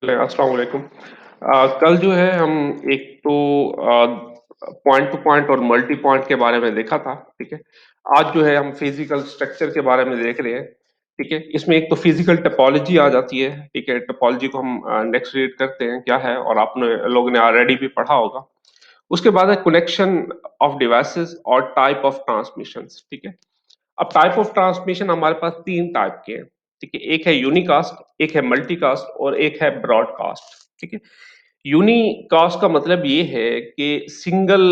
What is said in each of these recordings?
अस्सलाम वालेकुम। कल जो है हम एक तो पॉइंट टू पॉइंट और मल्टी पॉइंट के बारे में देखा था, ठीक है। आज जो है हम फिजिकल स्ट्रक्चर के बारे में देख रहे हैं, ठीक है। इसमें एक तो फिजिकल टोपोलॉजी आ जाती है, ठीक है। टोपोलॉजी को हम नेक्स्ट रीड करते हैं क्या है, और आपने लोगों ने ऑलरेडी भी पढ़ा होगा। उसके बाद है कनेक्शन ऑफ डिवाइसेस और टाइप ऑफ ट्रांसमिशंस, ठीक है। अब टाइप ऑफ ट्रांसमिशन हमारे पास तीन टाइप के हैं, ठीक है। एक है यूनिकास्ट, एक है मल्टीकास्ट और एक है ब्रॉडकास्ट, ठीक है। यूनिकास्ट का मतलब ये है कि सिंगल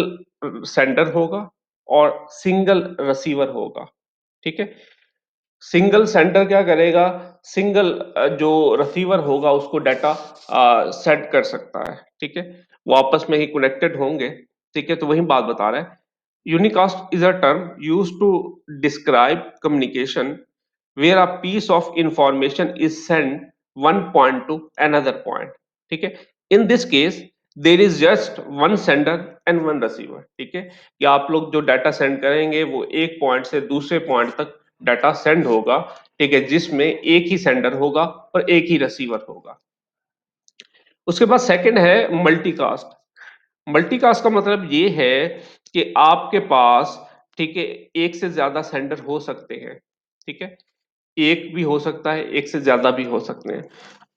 सेंडर होगा और सिंगल रिसीवर होगा, ठीक है। सिंगल सेंडर क्या करेगा, सिंगल जो रिसीवर होगा उसको डाटा सेंड कर सकता है, ठीक है। वो आपस में ही कनेक्टेड होंगे, ठीक है। तो वही बात बता रहा है। Unicast is a term used to describe communication where a piece of information is sent one point to another point, ठीक है। In this case there is just one sender and one receiver, ठीक है। कि आप लोग जो data send करेंगे वो एक पॉइंट से दूसरे पॉइंट तक डाटा सेंड होगा, ठीक है, जिसमें एक ही सेंडर होगा और एक ही रिसीवर होगा। उसके बाद सेकंड है मल्टीकास्ट। मल्टीकास्ट का मतलब ये है कि आपके पास, ठीक है, एक से ज्यादा सेंडर हो सकते हैं, ठीक है। एक भी हो सकता है, एक से ज्यादा भी हो सकते हैं।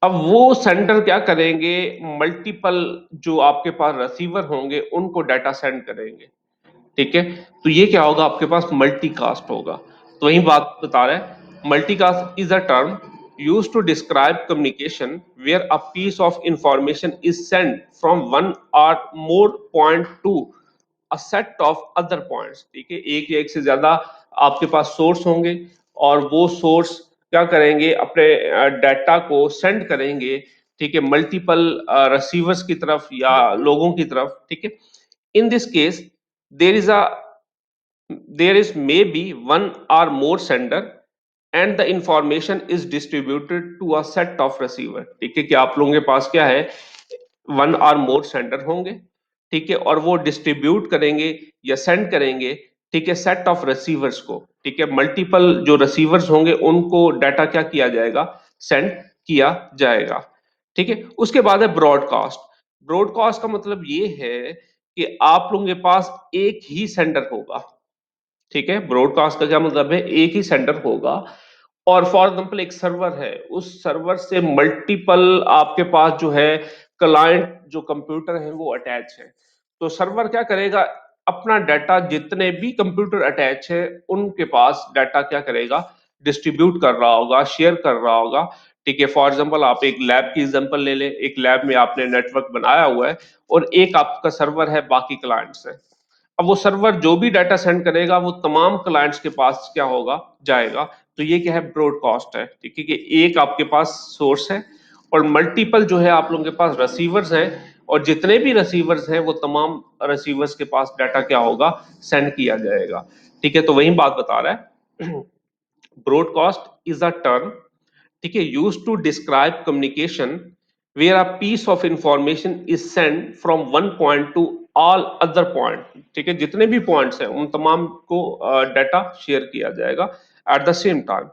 अब वो सेंडर क्या करेंगे, मल्टीपल जो आपके पास रिसीवर होंगे उनको डाटा सेंड करेंगे, ठीक है। तो ये क्या होगा, आपके पास मल्टीकास्ट होगा। तो वही बात बता रहा है, multicast is a term used to describe communication where a piece of information is sent from one or more point to a set of other points, ठीक है। एक या एक से ज्यादा आपके पास सोर्स होंगे और वो सोर्स क्या करेंगे, अपने डाटा को सेंड करेंगे, ठीक है, मल्टीपल रिसीवर्स की तरफ या लोगों की तरफ, ठीक है। इन this case there is a there is maybe one or more sender and the information is distributed to a set of receiver, ठीक है। कि आप लोगों के पास क्या है, वन और मोर सेंडर होंगे, ठीक है, और वो डिस्ट्रीब्यूट करेंगे या सेंड करेंगे, ठीक है, सेट ऑफ रिसीवर्स को, ठीक है। मल्टीपल जो रिसीवर्स होंगे उनको डाटा क्या किया जाएगा, सेंड किया जाएगा, ठीक है। उसके बाद है ब्रॉडकास्ट। ब्रॉडकास्ट का मतलब ये है कि आप लोगों के पास एक ही सेंडर होगा, ठीक है। ब्रॉडकास्ट का क्या मतलब है, एक ही सेंडर होगा और फॉर एग्जाम्पल एक सर्वर है, उस सर्वर से मल्टीपल आपके पास जो है क्लाइंट जो कंप्यूटर है वो अटैच है। तो सर्वर क्या करेगा, अपना डाटा जितने भी कंप्यूटर अटैच है उनके पास डाटा क्या करेगा, डिस्ट्रीब्यूट कर रहा होगा, शेयर कर रहा होगा, ठीक है। फॉर एग्जाम्पल आप एक लैब की एग्जाम्पल ले लें, एक लैब में आपने नेटवर्क बनाया हुआ है और एक आपका सर्वर है, बाकी क्लाइंट्स है। अब वो सर्वर जो भी डाटा सेंड करेगा वो तमाम क्लाइंट्स के पास क्या होगा, जाएगा। तो ये क्या है, ब्रॉडकास्ट है, ठीक है। कि एक आपके पास सोर्स है और मल्टीपल जो है आप लोगों के पास रिसीवर्स हैं और जितने भी रिसीवर्स हैं वो तमाम रिसीवर्स के पास डाटा क्या होगा, सेंड किया जाएगा, ठीक है। तो वही बात बता रहा है, ब्रॉडकास्ट इज अ टर्म, ठीक है, use to describe communication where a piece of information is send from one point to all other point, ठीक है। जितने भी पॉइंट्स हैं उन तमाम को डाटा शेयर किया जाएगा at the same time.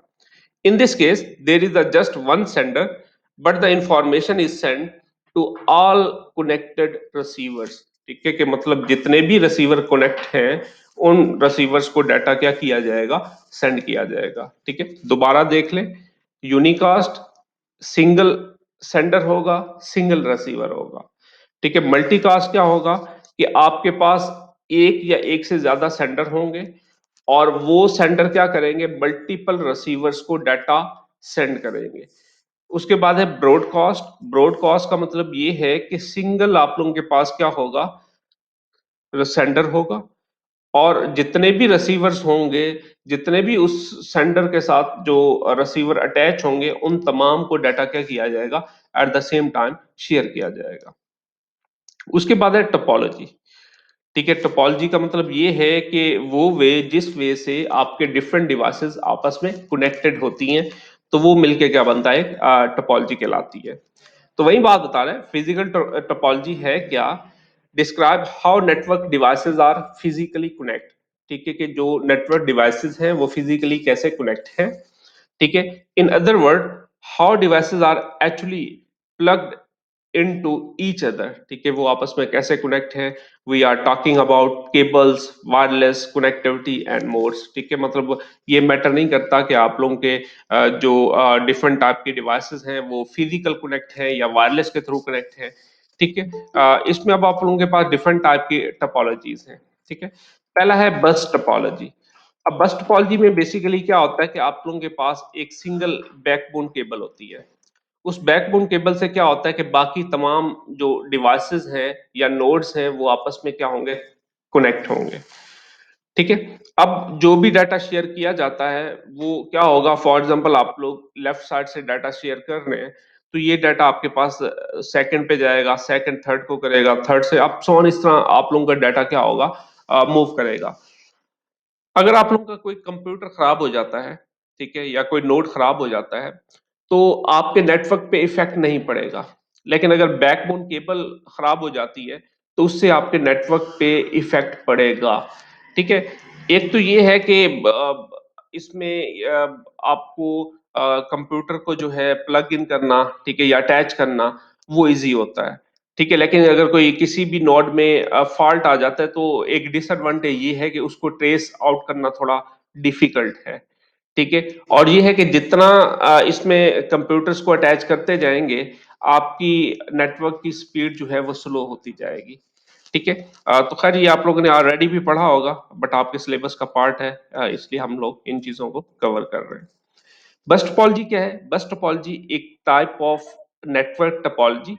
In this case there is a just one sender but the information is send to all connected receivers, ठीक है। कि मतलब जितने भी रिसीवर कनेक्ट हैं उन रिसीवर्स को डाटा क्या किया जाएगा, सेंड किया जाएगा, ठीक है। दोबारा देख लें, यूनिकास्ट सिंगल सेंडर होगा, सिंगल रिसीवर होगा, ठीक है। मल्टीकास्ट क्या होगा कि आपके पास एक या एक से ज्यादा सेंडर होंगे और वो सेंडर क्या करेंगे, मल्टीपल रिसीवर्स को डाटा सेंड करेंगे। उसके बाद है ब्रॉडकास्ट। ब्रॉडकास्ट का मतलब ये है कि सिंगल आप लोगों के पास क्या होगा, सेंडर होगा और जितने भी रिसीवर्स होंगे, जितने भी उस सेंडर के साथ जो रिसीवर अटैच होंगे उन तमाम को डाटा क्या किया जाएगा, at the same time share किया जाएगा। उसके बाद है टोपोलॉजी, ठीक है। टोपोलॉजी का मतलब ये है कि वो वे जिस वे से आपके डिफरेंट डिवाइसेस आपस में कनेक्टेड होती हैं, तो वो मिलके क्या बनता है, टोपोलॉजी कहलाती है। तो वही बात बता रहे हैं, फिजिकल टोपोलॉजी है क्या, describe how network devices are physically connect, ठीक है। कि जो नेटवर्क डिवाइसेस हैं वो फिजिकली कैसे कनेक्ट हैं, ठीक है। In other word, how devices are actually plugged into each other, ठीक है, वो आपस में कैसे कनेक्ट है। We are talking about cables, wireless connectivity and modes, ठीक है, मतलब ये मैटर नहीं करता कि आप लोगों के जो डिफरेंट टाइप के डिवाइसेस हैं वो फिजिकल कनेक्ट है या वायरलेस के थ्रू कनेक्ट है, ठीक है। इसमें अब आप लोगों के पास डिफरेंट टाइप की टोपोलॉजीज हैं, ठीक है। पहला है बस टोपोलॉजी। अब बस टोपोलॉजी में बेसिकली क्या होता है कि आप लोगों के पास एक सिंगल बैकबोन केबल होती है। उस बैकबोन केबल से क्या होता है कि बाकी तमाम जो डिवाइसेस हैं या नोड्स हैं वो आपस में क्या होंगे, कनेक्ट होंगे, ठीक है। अब जो भी डाटा शेयर किया जाता है वो क्या होगा, फॉर एग्जांपल आप लोग लेफ्ट साइड से डाटा शेयर कर रहे हैं, तो ये डाटा आपके पास सेकंड पे जाएगा, सेकंड थर्ड को करेगा, थर्ड से अप सो ऑन, इस तरह आप लोगों का डाटा क्या होगा, मूव करेगा। अगर आप लोगों का कोई कंप्यूटर खराब हो जाता है, ठीक है, या कोई नोड खराब हो जाता है, तो आपके नेटवर्क पे इफेक्ट नहीं पड़ेगा। लेकिन अगर बैकबोन केबल खराब हो जाती है तो उससे आपके नेटवर्क पे इफेक्ट पड़ेगा, ठीक है। एक तो ये है कि इसमें आपको कंप्यूटर को जो है प्लग इन करना, ठीक है, या अटैच करना, वो इजी होता है, ठीक है। लेकिन अगर कोई किसी भी नोड में फॉल्ट आ जाता है तो एक डिसएडवांटेज ये है कि उसको ट्रेस आउट करना थोड़ा डिफिकल्ट है, ठीक है। और ये है कि जितना इसमें कंप्यूटर्स को अटैच करते जाएंगे, आपकी नेटवर्क की स्पीड जो है वो स्लो होती जाएगी, ठीक है। तो खैर ये आप लोगों ने ऑलरेडी भी पढ़ा होगा, बट आपके सिलेबस का पार्ट है, इसलिए हम लोग इन चीजों को कवर कर रहे हैं। बस टोपोलॉजी क्या है? बस टोपोलॉजी एक type of network topology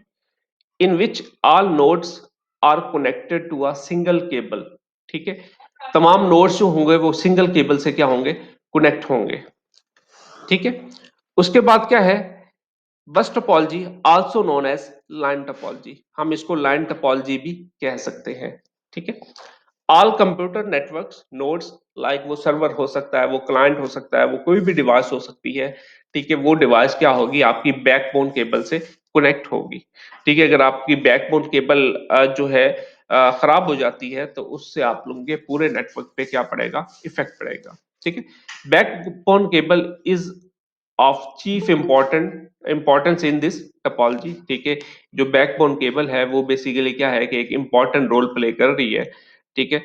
in which all nodes are connected to a single cable, ठीक है। तमाम नोड्स जो होंगे वो सिंगल केबल से क्या होंगे, कनेक्ट होंगे, ठीक है। उसके बाद क्या है, bus topology also known as line topology, हम इसको लाइन टोपोलॉजी भी कह सकते हैं, ठीक है। All computer networks nodes, like वो सर्वर हो सकता है, वो क्लाइंट हो सकता है, वो कोई भी डिवाइस हो सकती है, ठीक है। वो डिवाइस क्या होगी, आपकी बैकबोन केबल से कनेक्ट होगी, ठीक है। अगर आपकी बैकबोन केबल जो है खराब हो जाती है तो उससे आप लोगों के पूरे नेटवर्क पे क्या पड़ेगा, इफेक्ट पड़ेगा, ठीक है। Backbone cable is of chief importance in this topology, ठीक है। जो बैकबोन केबल है वो बेसिकली क्या है कि एक इंपॉर्टेंट रोल प्ले कर रही है, ठीक है।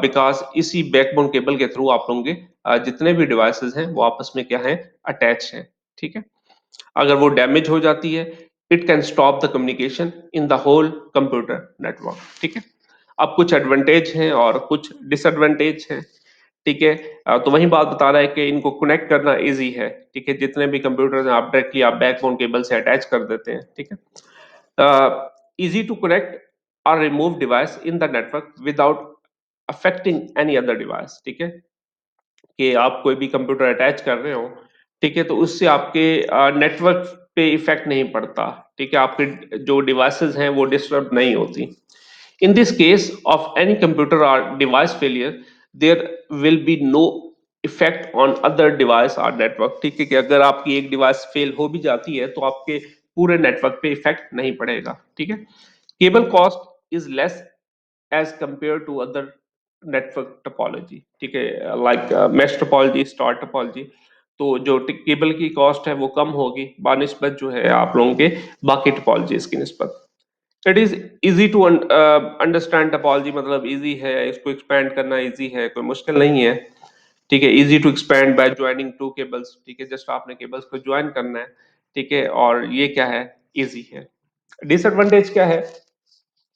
बिकॉज इसी बैकबोन केबल के थ्रू आप लोगों के जितने भी डिवाइसेस हैं वो आपस में क्या है, अटैच हैं, ठीक है। अगर वो डैमेज हो जाती है, it can stop the communication in the whole computer network, ठीक है। अब कुछ एडवांटेज हैं और कुछ डिसएडवांटेज हैं, ठीक है। तो वही बात बता रहा है कि इनको कनेक्ट करना इजी है, ठीक है। जितने भी कंप्यूटर हैं आप डायरेक्टली आप बैकबोन केबल से अटैच कर देते हैं, ठीक है। इजी टू कनेक्ट और remove device in the network without affecting any other device, ठीक है। कि आप कोई भी कंप्यूटर अटैच कर रहे हो, ठीक है, तो उससे आपके नेटवर्क पे इफेक्ट नहीं पड़ता, ठीक है। आपके जो डिवाइसेस हैं वो डिस्टर्ब नहीं होती। In this case of any computer or device failure, there will be no effect on other device or network, ठीक है। कि अगर आपकी एक डिवाइस फेल हो भी जाती है तो आपके पूरे नेटवर्क पे इफेक्ट नहीं पड़ेगा, ठीक है। Cable cost is less as compare to other network topology, ठीक है, like mesh topology, star topology. तो जो केबल की कॉस्ट है वो कम होगी बानिस्बत जो है आप लोगों के बाकी टोपोलॉजीज की निस्बत। It is easy to understand topology, मतलब इजी है, इसको एक्सपैंड करना इजी है, कोई मुश्किल नहीं है, ठीक है। Easy to expand by joining two cables, ठीक है, जस्ट आपने केबल्स को ज्वाइन करना है, ठीक है। और ये क्या है, इजी है। डिसएडवांटेज क्या है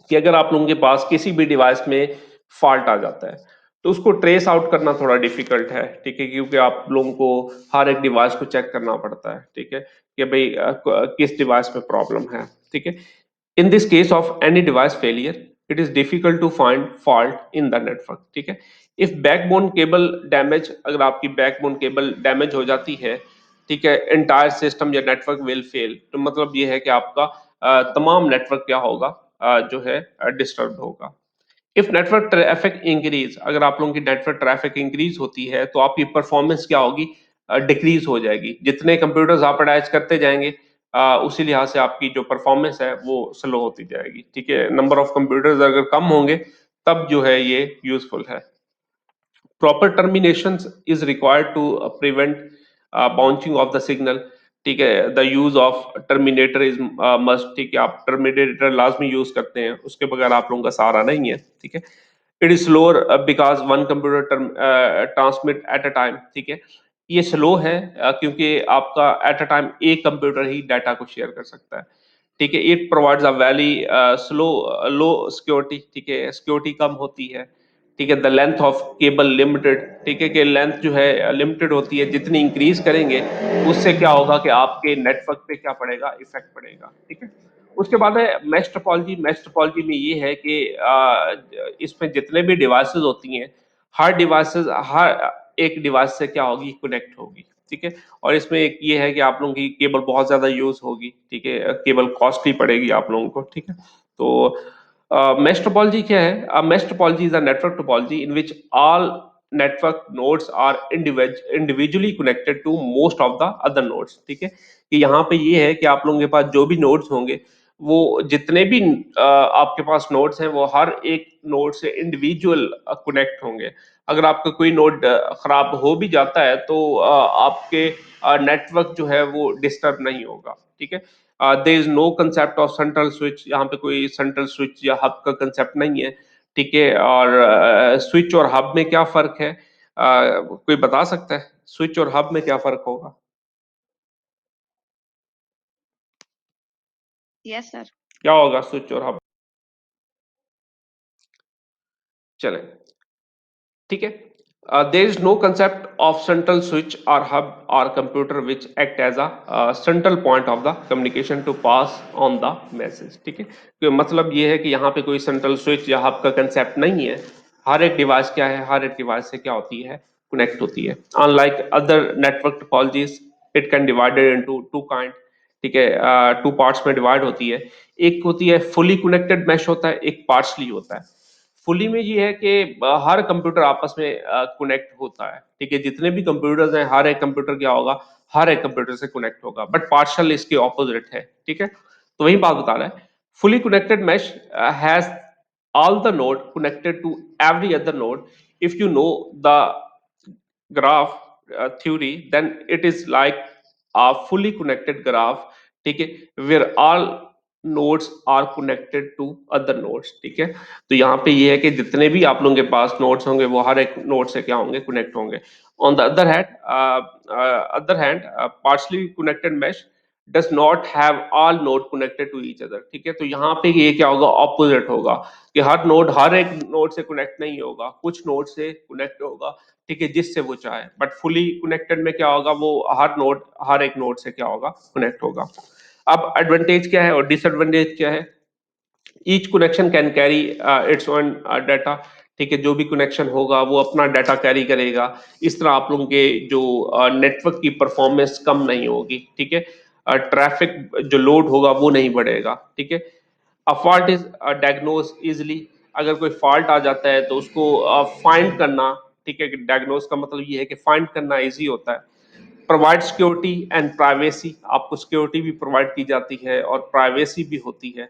कि अगर आप लोगों के पास किसी भी डिवाइस में फॉल्ट आ जाता है तो उसको ट्रेस आउट करना थोड़ा डिफिकल्ट है, ठीक है, क्योंकि आप लोगों को हर एक डिवाइस को चेक करना पड़ता है, ठीक है, कि भाई किस डिवाइस में प्रॉब्लम है, ठीक है। In this case of any device failure, it is difficult to find fault in the network, ठीक है। If backbone cable damage, अगर आपकी backbone cable damage हो जाती है, ठीक है, entire system या network will fail, तो मतलब ये है कि आपका तमाम नेटवर्क क्या होगा, जो है डिस्टर्ब होगा। इफ नेटवर्क ट्रैफिक इंक्रीज, अगर आप लोगों की नेटवर्क ट्रैफिक इंक्रीज होती है तो आपकी परफॉर्मेंस क्या होगी, डिक्रीज हो जाएगी। जितने कंप्यूटर्स आप अटैच करते जाएंगे उसी लिहाज से आपकी जो परफॉर्मेंस है वो स्लो होती जाएगी, ठीक है। नंबर ऑफ कंप्यूटर्स अगर कम होंगे तब जो है ये यूजफुल है। Proper termination is required to prevent bouncing of the signal, ठीक है। The use of terminator is must, ठीक है, आप टर्मिनेटर लाजमी यूज करते हैं, उसके बगैर आप लोगों का सहारा नहीं है, ठीक है। It is slower because one computer transmit at a time, ठीक है। ये स्लो है क्योंकि आपका एट अ टाइम एक कंप्यूटर ही डाटा को शेयर कर सकता है, ठीक है। It provides a valley slow low security, ठीक है, सिक्योरिटी कम होती है, ठीक है। The length of cable limited, ठीक है, कि लेंथ जो है लिमिटेड होती है, जितनी इंक्रीज करेंगे उससे क्या होगा कि आपके नेटवर्क पे क्या पड़ेगा, इफेक्ट पड़ेगा, ठीक है। उसके बाद है मैश टोपोलॉजी। मैश टोपोलॉजी में ये है कि इसमें जितने भी डिवाइसेस होती हैं, हर डिवाइसेस हर एक डिवाइस से क्या होगी, कनेक्ट होगी, ठीक है। और इसमें एक ये है कि आप लोगों की केबल बहुत ज्यादा यूज होगी, ठीक है, केबल कॉस्टली पड़ेगी आप लोगों को, ठीक है। तो mesh topology क्या है? A mesh topology is a network topology in which all network nodes are individually connected to most of the other nodes, ठीक है। कि यहाँ पे ये है कि आप लोगों के पास जो भी नोड्स होंगे, वो जितने भी आपके पास नोड्स हैं, वो हर एक नोड से इंडिविजुअल कनेक्ट होंगे। अगर आपका कोई नोड खराब हो भी जाता है तो आपके नेटवर्क जो है वो डिस्टर्ब नहीं होगा, ठीक है। There is no concept of central switch, यहाँ पे कोई सेंट्रल स्विच या हब का कंसेप्ट नहीं है, ठीक है। और स्विच और हब में क्या फर्क है, कोई बता सकता है स्विच और हब में क्या फर्क होगा? Yes sir. क्या होगा स्विच और हब? चले, ठीक है। There is no concept of central switch और हब और computer which act as a central point of the communication to pass on the message, ठीक है। तो मतलब ये है कि यहाँ पे कोई सेंट्रल स्विच या हब का कंसेप्ट नहीं है। हर एक डिवाइस क्या है, हर एक डिवाइस से क्या होती है, कनेक्ट होती है। Unlike other network topologies, it can divided into two kind, ठीक है, टू पार्ट्स में डिवाइड होती है। एक होती है फुली कनेक्टेड मैश होता है, एक पार्शली होता है। फुली में ये है कि हर कंप्यूटर आपस में कनेक्ट होता है, ठीक है। जितने भी कंप्यूटर्स हैं, हर एक कंप्यूटर क्या होगा, हर एक कंप्यूटर से कनेक्ट होगा, बट पार्शियल इसके ऑपोजिट है, ठीक है। तो वही बात बता रहा है। Fully connected mesh has all the node connected to every other node. If you know the graph theory, then it is like a fully connected graph, ठीक है, where all nodes are connected to other nodes, ठीक है। तो यहाँ पे ये है कि जितने भी आप लोगों के पास नोड्स होंगे, वो हर एक नोड से क्या होंगे, कनेक्ट होंगे। On the other hand partially connected mesh does not have all node connected to each other, ठीक है। तो यहाँ पे ये क्या होगा, ऑपोजिट होगा, कि हर नोड हर एक नोड से कनेक्ट नहीं होगा, कुछ नोड से कनेक्ट होगा, ठीक है, जिससे वो चाहे। बट फुली कनेक्टेड में क्या होगा, वो हर एक नोड से क्या होगा, कनेक्ट होगा। अब एडवांटेज क्या है और डिसएडवांटेज क्या है? Each connection can carry its own data, ठीक है। जो भी कनेक्शन होगा वो अपना डाटा कैरी करेगा। इस तरह आप लोगों के जो नेटवर्क की परफॉर्मेंस कम नहीं होगी, ठीक है। ट्रैफिक जो लोड होगा वो नहीं बढ़ेगा, ठीक है। A fault is diagnose easily, अगर कोई फॉल्ट आ जाता है तो उसको फाइंड करना, ठीक है, डायग्नोज का मतलब ये है कि फाइंड करना इजी होता है। प्रोवाइड सिक्योरिटी एंड प्राइवेसी, आपको सिक्योरिटी भी प्रोवाइड की जाती है और प्राइवेसी भी होती है।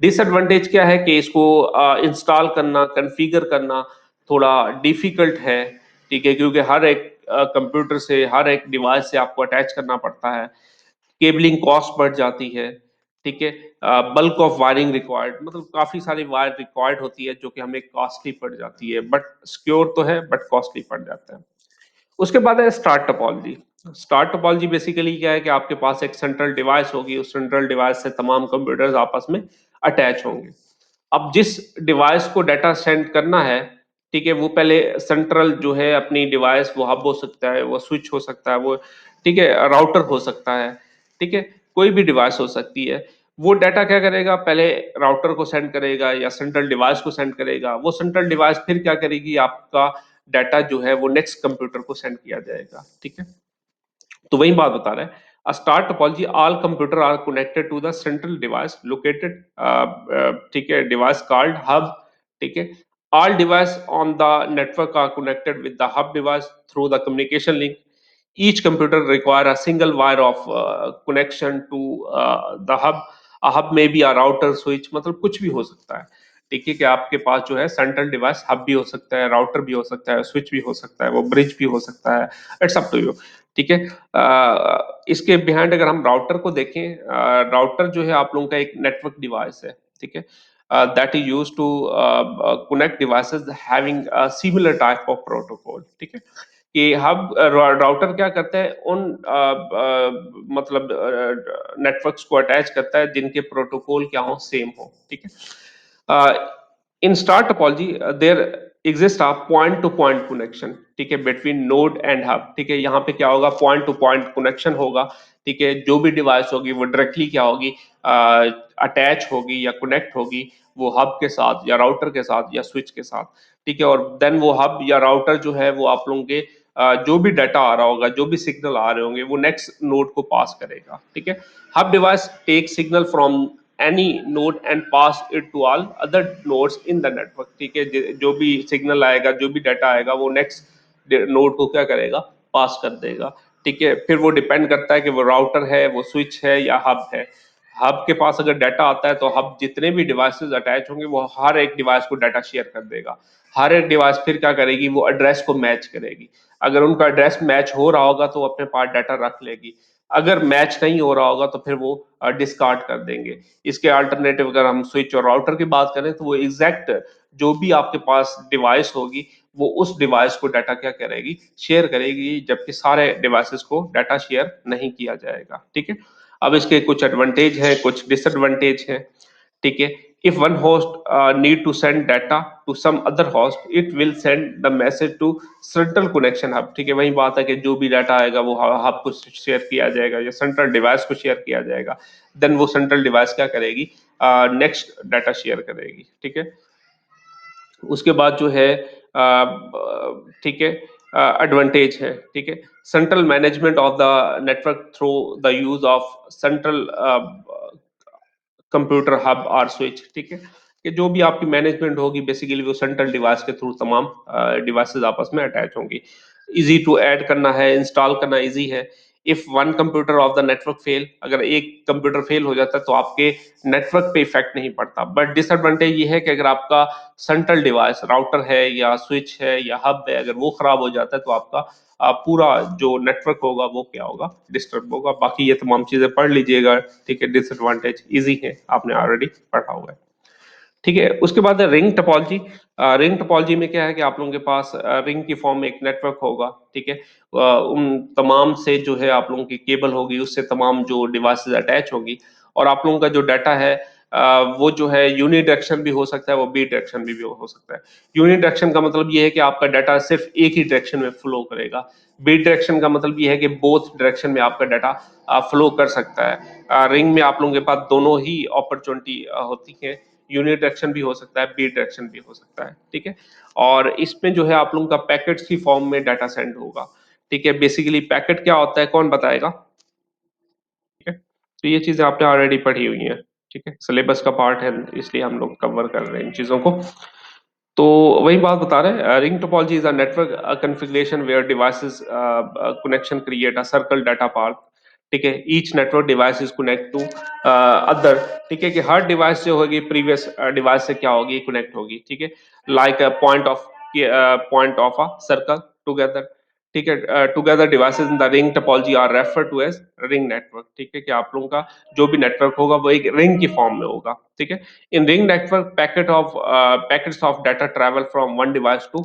डिसएडवांटेज क्या है कि इसको इंस्टॉल करना, कॉन्फ़िगर करना थोड़ा डिफिकल्ट है, ठीक है, क्योंकि हर एक कंप्यूटर से, हर एक डिवाइस से आपको अटैच करना पड़ता है। केबलिंग कॉस्ट बढ़ जाती है, ठीक है। बल्क ऑफ वायरिंग रिक्वायर्ड, मतलब काफी सारी वायर रिक्वायर्ड होती है, जो कि हमें कॉस्टली पड़ जाती है। बट सिक्योर तो है, बट कॉस्टली पड़ जाता है। उसके बाद है star topology. Star topology basically क्या है कि आपके पास एक सेंट्रल डिवाइस होगी, उस सेंट्रल डिवाइस से तमाम कंप्यूटर्स आपस में अटैच होंगे। अब जिस डिवाइस को डाटा सेंड करना है, ठीक है, वो पहले सेंट्रल जो है अपनी डिवाइस, वो हब हो सकता है, वो स्विच हो सकता है, वो, ठीक है, राउटर हो सकता है, ठीक है, कोई भी डिवाइस हो सकती है। वो डाटा क्या करेगा, पहले राउटर को सेंड करेगा या सेंट्रल डिवाइस को सेंड करेगा। वो सेंट्रल डिवाइस फिर क्या करेगी, आपका डाटा जो है वो नेक्स्ट कंप्यूटर को सेंड किया जाएगा, ठीक है। तो वही बात बता रहे हैं। A star topology, all computer are connected to the central device located, ठीक है, device called hub, ठीक है। All device on the network are connected with the hub device through the communication link. Each computer require a single wire of connection to the hub. A hub may be a router switch, मतलब कुछ भी हो सकता है, ठीक है, कि आपके पास जो है सेंट्रल डिवाइस हब भी हो सकता है, राउटर भी हो सकता है, स्विच भी हो सकता है, वो ब्रिज भी हो सकता है। इट्स अप टू यू, ठीक है। इसके बिहाइंड अगर हम राउटर को देखें, राउटर जो है आप लोगों का एक नेटवर्क डिवाइस है, ठीक है, that is use to connect devices having similar type of protocol, ठीक है। कि हब राउटर क्या करता है, उन मतलब नेटवर्क्स को अटैच करता है जिनके प्रोटोकॉल क्या हो, सेम हो, ठीक है। In star topology there exist a point to point connection, ठीक है, बिटवीन नोड एंड हब, ठीक है। यहाँ पे क्या होगा, पॉइंट टू पॉइंट कनेक्शन होगा, ठीक है। जो भी डिवाइस होगी वो डायरेक्टली क्या होगी, अटैच होगी या कनेक्ट होगी वो हब के साथ या राउटर के साथ या स्विच के साथ, ठीक है। और देन वो हब या राउटर जो है वो आप लोगों के जो भी डाटा आ रहा होगा, जो भी सिग्नल आ रहे होंगे वो नेक्स्ट नोड को पास करेगा, ठीक है। Hub device take signal from any node and pass it to all other nodes in the network, ठीक है। जो भी सिग्नल आएगा, जो भी डाटा आएगा वो नेक्स्ट नोड को क्या करेगा, पास कर देगा, ठीक है। फिर वो डिपेंड करता है कि वो राउटर है, वो स्विच है या हब है। हब के पास अगर डाटा आता है तो हब जितने भी डिवाइसेस अटैच होंगे वो हर एक डिवाइस को डाटा शेयर कर देगा। हर एक डिवाइस फिर क्या करेगी, वो एड्रेस को मैच करेगी। अगर उनका एड्रेस मैच हो रहा होगा तो अपने पास डाटा रख लेगी, अगर मैच नहीं हो रहा होगा तो फिर वो डिस्कार्ड कर देंगे। इसके अल्टरनेटिव अगर हम स्विच और राउटर की बात करें तो वो एग्जैक्ट जो भी आपके पास डिवाइस होगी वो उस डिवाइस को डाटा क्या करेगी, शेयर करेगी, जबकि सारे डिवाइसेस को डाटा शेयर नहीं किया जाएगा, ठीक है। अब इसके कुछ एडवांटेज हैं, कुछ डिसएडवांटेज हैं, ठीक है। If one host need to send data to some other host, it will send the message to central connection hub, ठीक है। वही बात है कि जो भी डाटा आएगा वो हब को शेयर किया जाएगा या सेंट्रल डिवाइस को शेयर किया जाएगा। देन वो सेंट्रल डिवाइस क्या करेगी, नेक्स्ट डाटा शेयर करेगी, ठीक है। उसके बाद जो है ठीक है, एडवांटेज है, ठीक है। Central management of the network through the use of central computer hub और स्विच, ठीक है। कि जो भी आपकी मैनेजमेंट होगी बेसिकली वो सेंट्रल डिवाइस के थ्रू तमाम डिवाइसेस आपस में अटैच होंगी। इजी टू ऐड करना है, इंस्टॉल करना इजी है। If one computer of the network fail, अगर एक कंप्यूटर फेल हो जाता है तो आपके नेटवर्क पे इफेक्ट नहीं पड़ता। बट डिसएडवांटेज ये है कि अगर आपका सेंट्रल डिवाइस राउटर है या स्विच है या हब है, अगर वो खराब हो जाता है तो आपका पूरा जो नेटवर्क होगा वो क्या होगा, डिस्टर्ब होगा। बाकी ये तमाम चीजें पढ़ लीजिएगा, ठीक है। डिसएडवांटेज इजी है, आपने ऑलरेडी पढ़ा हुआ है, ठीक है। उसके बाद रिंग टोपोलॉजी। रिंग टोपोलॉजी में क्या है कि आप लोगों के पास रिंग की फॉर्म में एक नेटवर्क होगा, ठीक है। उन तमाम से जो है आप लोगों की केबल होगी, उससे तमाम जो डिवाइसेस अटैच होगी, और आप लोगों का जो डाटा है वो जो है यूनि डायरेक्शन भी हो सकता है, वो बी डायरेक्शन भी हो सकता है। यूनि डायरेक्शन का मतलब ये है कि आपका डाटा सिर्फ एक ही डायरेक्शन में फ्लो करेगा। बी डायरेक्शन का मतलब ये है कि बोथ डायरेक्शन में आपका डाटा फ्लो कर सकता है। रिंग में आप लोगों के पास दोनों ही अपॉर्चुनिटी होती है, यूनिट डायरेक्शन भी हो सकता है, बी डायरेक्शन भी हो सकता है, ठीक है। और इसमें जो है आप लोगों का पैकेट्स की फॉर्म में डाटा सेंड होगा, ठीक है। बेसिकली पैकेट क्या होता है, कौन बताएगा, ठीक है। तो ये चीजें आपने ऑलरेडी पढ़ी हुई हैं, ठीक है, सिलेबस का पार्ट है, इसलिए हम लोग कवर कर रहे हैं इन चीजों को। तो वही बात बता रहे हैं, ring topology is a network configuration where devices connection create a circle data path, ठीक है। Each network device is connect to other, ठीक है। कि हर डिवाइस जो होगी प्रीवियस डिवाइस से क्या होगी, कनेक्ट होगी, ठीक है। Like a point of a circle together, ठीक है। Together devices in the ring topology are refer to as ring network, ठीक है। कि आप लोगों का जो भी नेटवर्क होगा वो एक रिंग की फॉर्म में होगा, ठीक है। In ring network, packets of data travel from one device to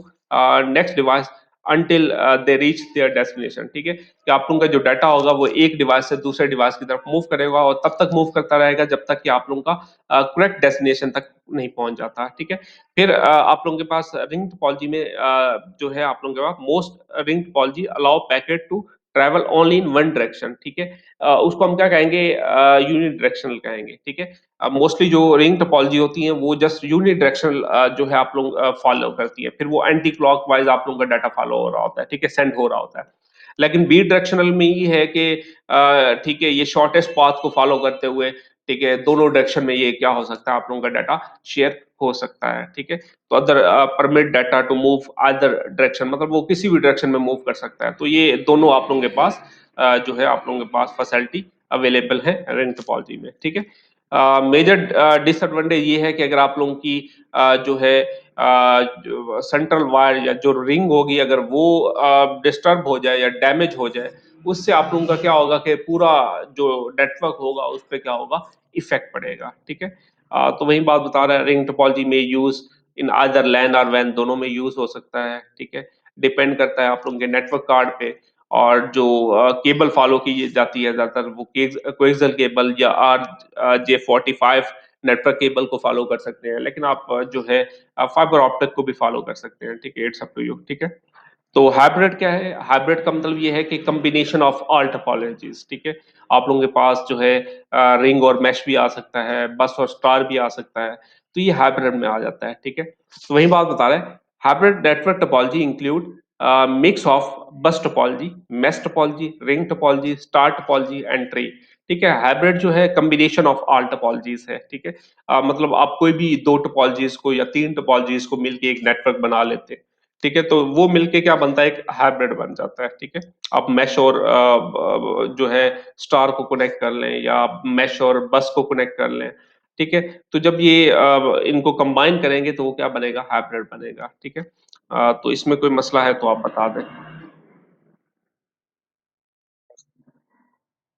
next device until they reach their destination, ठीक है। कि आप लोगों का जो डाटा होगा वो एक डिवाइस से दूसरे डिवाइस की तरफ मूव करेगा और तब तक मूव करता रहेगा जब तक कि आप लोगों का करेक्ट डेस्टिनेशन तक नहीं पहुंच जाता, ठीक है। फिर आप लोगों के पास रिंग टोपोलॉजी में जो है आप लोगों के पास most ring topology allow packet to travel only in one direction, ठीक है। उसको हम क्या कहेंगे, यूनिडायरेक्शनल कहेंगे, ठीक है। मोस्टली जो रिंग टोपोलॉजी होती है वो जस्ट यूनि डायरेक्शनल जो है आप लोग फॉलो करती है, फिर वो एंटी क्लॉकवाइज आप लोगों का डाटा फॉलो हो रहा होता है, ठीक है, सेंड हो रहा होता है। लेकिन बी डायरेक्शनल में ये है कि ठीक है, ये शॉर्टेस्ट पाथ को फॉलो करते हुए, ठीक है, दोनों डायरेक्शन में ये क्या हो सकता है, आप लोगों का डाटा शेयर हो सकता है, ठीक है। तो other permit data to move other direction, मतलब वो किसी भी डायरेक्शन में मूव कर सकता है। तो ये दोनों आप लोगों के पास जो है आप लोगों के पास फैसिलिटी अवेलेबल है रिंग टोपोलॉजी में, ठीक है। मेजर डिसएडवांटेज ये है कि अगर आप लोगों की जो है जो सेंट्रल वायर या जो रिंग होगी अगर वो डिस्टर्ब हो जाए या डैमेज हो जाए, उससे आप लोगों का क्या होगा कि पूरा जो नेटवर्क होगा उस पे क्या होगा, इफेक्ट पड़ेगा, ठीक है। तो वही बात बता रहा है, रिंग टोपोलॉजी में यूज इन आइदर लैन और वैन दोनों में यूज हो सकता है, ठीक है। डिपेंड करता है आप लोगों के नेटवर्क कार्ड पे, और जो केबल फॉलो की जाती है ज्यादातर वो कोएक्सियल केबल या RJ45 नेटवर्क केबल को फॉलो कर सकते हैं, लेकिन आप जो है फाइबर ऑप्टिक को भी फॉलो कर सकते हैं, ठीक है। इट्स अप टू यू, ठीक है। तो हाइब्रिड क्या है? हाइब्रिड का मतलब ये है कि कॉम्बिनेशन ऑफ ऑल टोपोलॉजीज, ठीक है। आप लोगों के पास जो है रिंग और मैश भी आ सकता है, बस और स्टार भी आ सकता है, तो ये हाइब्रिड में आ जाता है, ठीक है। तो वही बात बता रहे हैं, hybrid network topology include mix of बस topology, mesh topology, ring topology, star topology and tree, ठीक है। हाइब्रिड जो है कॉम्बिनेशन ऑफ ऑल टोपोलॉजीज है, ठीक है। मतलब आप कोई भी दो टोपोलॉजीज को या तीन टोपोलॉजीज को मिलके एक नेटवर्क बना लेते हैं, ठीक है। तो वो मिलके क्या बनता है, एक हाइब्रिड बन जाता है, ठीक है। आप मैश और जो है स्टार को कनेक्ट कर लें, या आप मैश और बस को कनेक्ट कर लें, ठीक है। तो जब ये इनको कंबाइन करेंगे तो वो क्या बनेगा, हाइब्रिड बनेगा, ठीक है। तो इसमें कोई मसला है तो आप बता दें।